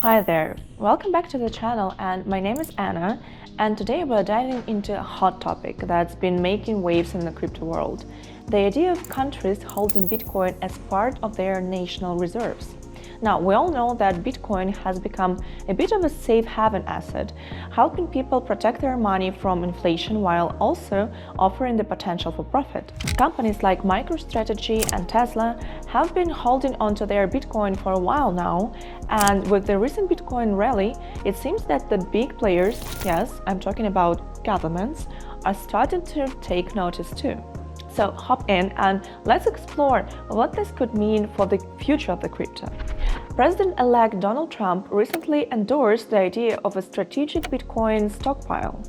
Hi there, welcome back to the channel, and my name is Anna, and today we're diving into a hot topic that's been making waves in the crypto world: the idea of countries holding Bitcoin as part of their national reserves. Now, we all know that Bitcoin has become a bit of a safe haven asset, helping people protect their money from inflation while also offering the potential for profit. Companies like MicroStrategy and Tesla have been holding onto their Bitcoin for a while now, and with the recent Bitcoin rally, it seems that the big players, yes, I'm talking about governments, are starting to take notice too. So hop in and let's explore what this could mean for the future of the crypto. President-elect Donald Trump recently endorsed the idea of a strategic Bitcoin stockpile.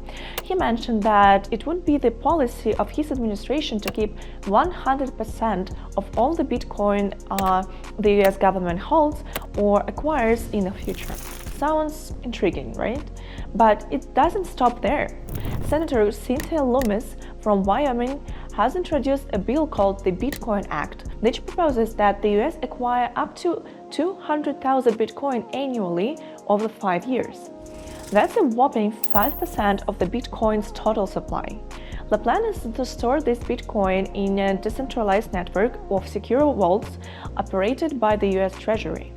He mentioned that it would be the policy of his administration to keep 100% of all the Bitcoin the US government holds or acquires in the future. Sounds intriguing, right? But it doesn't stop there. Senator Cynthia Lummis from Wyoming has introduced a bill called the Bitcoin Act, which proposes that the US acquire up to 200,000 Bitcoin annually over 5 years. That's a whopping 5% of the Bitcoin's total supply. The plan is to store this Bitcoin in a decentralized network of secure vaults operated by the US Treasury.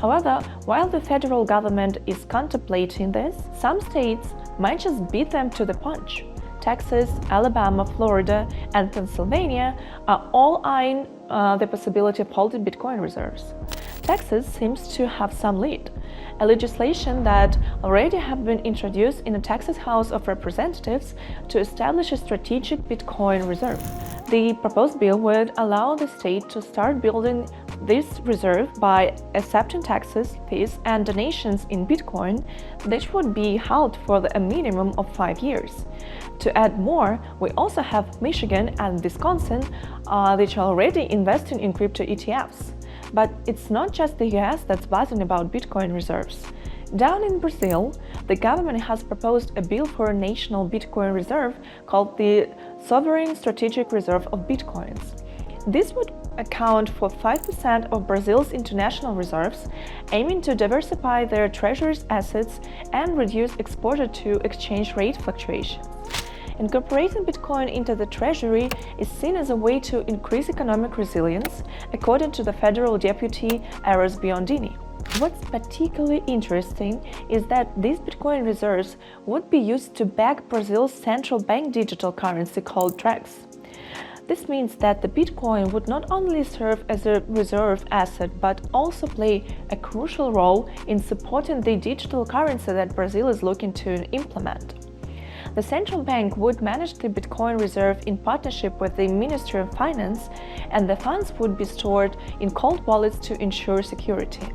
However, while the federal government is contemplating this, some states might just beat them to the punch. Texas, Alabama, Florida, and Pennsylvania are all eyeing the possibility of holding Bitcoin reserves. Texas seems to have some lead. A legislation that already have been introduced in the Texas House of Representatives to establish a strategic Bitcoin reserve. The proposed bill would allow the state to start building this reserve by accepting taxes, fees, and donations in Bitcoin, which would be held for a minimum of 5 years. To add more, we also have Michigan and Wisconsin, which are already investing in crypto ETFs. But it's not just the US that's buzzing about Bitcoin reserves. Down in Brazil, the government has proposed a bill for a national Bitcoin reserve called the Sovereign Strategic Reserve of Bitcoins. This would account for 5% of Brazil's international reserves, aiming to diversify their treasury's assets and reduce exposure to exchange rate fluctuations. Incorporating Bitcoin into the treasury is seen as a way to increase economic resilience, according to the federal deputy Aros Biondini. What's particularly interesting is that these Bitcoin reserves would be used to back Brazil's central bank digital currency called TREX. This means that the Bitcoin would not only serve as a reserve asset but also play a crucial role in supporting the digital currency that Brazil is looking to implement. The central bank would manage the Bitcoin reserve in partnership with the Ministry of Finance, and the funds would be stored in cold wallets to ensure security.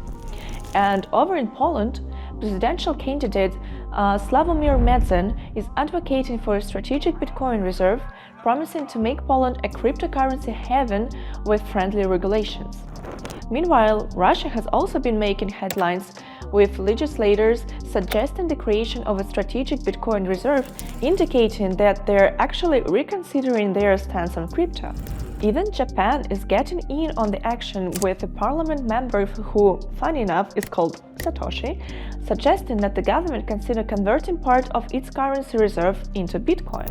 And over in Poland, presidential candidate Sławomir Mencen is advocating for a strategic Bitcoin reserve, promising to make Poland a cryptocurrency haven with friendly regulations. Meanwhile, Russia has also been making headlines, with legislators suggesting the creation of a strategic Bitcoin reserve, indicating that they're actually reconsidering their stance on crypto. Even Japan is getting in on the action, with a parliament member who, funny enough, is called Satoshi, suggesting that the government consider converting part of its currency reserve into Bitcoin.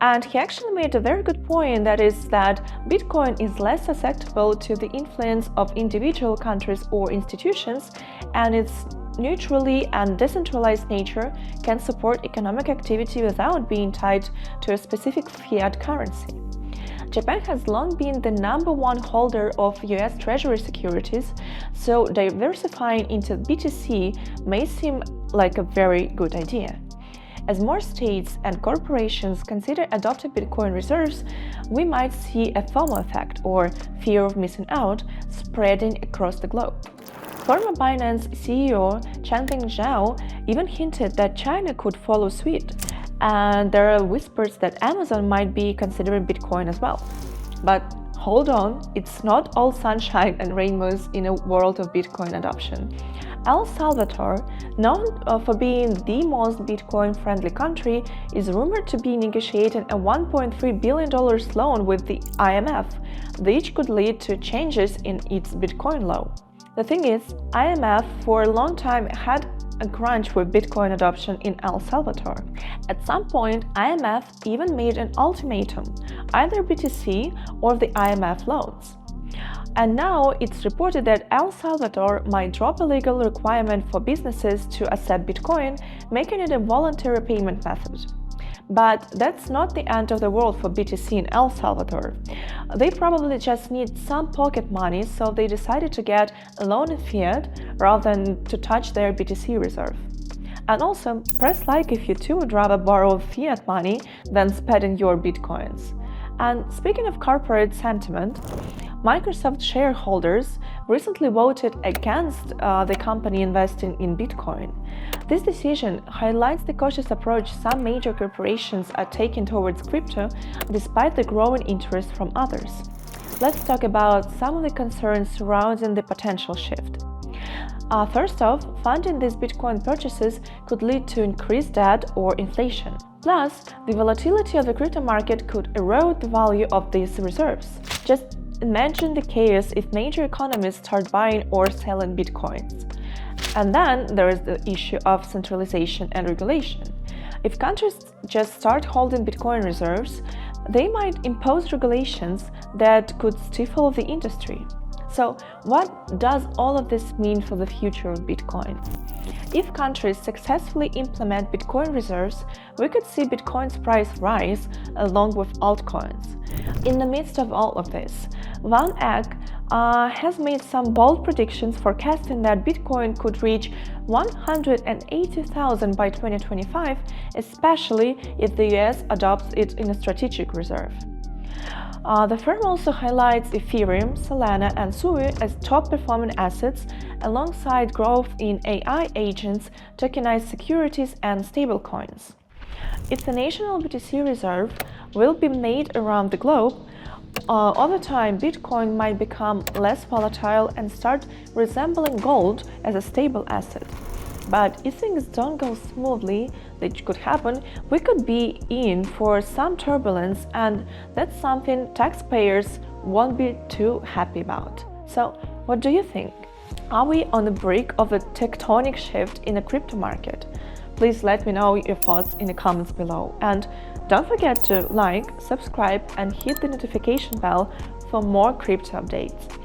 And he actually made a very good point, that is that Bitcoin is less susceptible to the influence of individual countries or institutions, and its neutrally and decentralized nature can support economic activity without being tied to a specific fiat currency. Japan has long been the #1 holder of US Treasury securities, so diversifying into BTC may seem like a very good idea. As more states and corporations consider adopting Bitcoin reserves, we might see a FOMO effect, or fear of missing out, spreading across the globe. Former Binance CEO Changpeng Zhao even hinted that China could follow suit, and there are whispers that Amazon might be considering Bitcoin as well. But hold on, it's not all sunshine and rainbows in a world of Bitcoin adoption. El Salvador, known for being the most Bitcoin-friendly country, is rumored to be negotiating a $1.3 billion loan with the IMF, which could lead to changes in its Bitcoin law. The thing is, IMF for a long time had a crunch with Bitcoin adoption in El Salvador. At some point, IMF even made an ultimatum, either BTC or the IMF loans. And now it's reported that El Salvador might drop a legal requirement for businesses to accept Bitcoin, making it a voluntary payment method. But that's not the end of the world for BTC in El Salvador. They probably just need some pocket money, so they decided to get a loan in fiat rather than to touch their BTC reserve. And also, press like if you too would rather borrow fiat money than spending your Bitcoins. And speaking of corporate sentiment, Microsoft shareholders recently voted against the company investing in Bitcoin. This decision highlights the cautious approach some major corporations are taking towards crypto despite the growing interest from others. Let's talk about some of the concerns surrounding the potential shift. First off, funding these Bitcoin purchases could lead to increased debt or inflation. Plus, the volatility of the crypto market could erode the value of these reserves. Just imagine the chaos if major economies start buying or selling Bitcoins. And then there is the issue of centralization and regulation. If countries just start holding Bitcoin reserves, they might impose regulations that could stifle the industry. So, what does all of this mean for the future of Bitcoin? If countries successfully implement Bitcoin reserves, we could see Bitcoin's price rise along with altcoins. In the midst of all of this, Van Eck has made some bold predictions forecasting that Bitcoin could reach 180,000 by 2025, especially if the US adopts it in a strategic reserve. The firm also highlights Ethereum, Solana, and Sui as top-performing assets, alongside growth in AI agents, tokenized securities, and stablecoins. If the national BTC reserve will be made around the globe, over time Bitcoin might become less volatile and start resembling gold as a stable asset. But if things don't go smoothly, that could happen, we could be in for some turbulence, and that's something taxpayers won't be too happy about. So, what do you think? Are we on the brink of a tectonic shift in the crypto market? Please let me know your thoughts in the comments below. And don't forget to like, subscribe, and hit the notification bell for more crypto updates.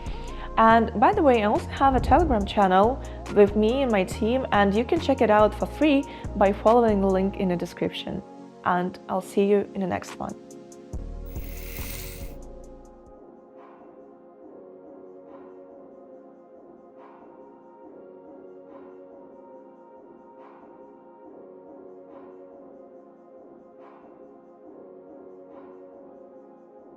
And by the way, I also have a Telegram channel with me and my team, and you can check it out for free by following the link in the description. And I'll see you in the next one.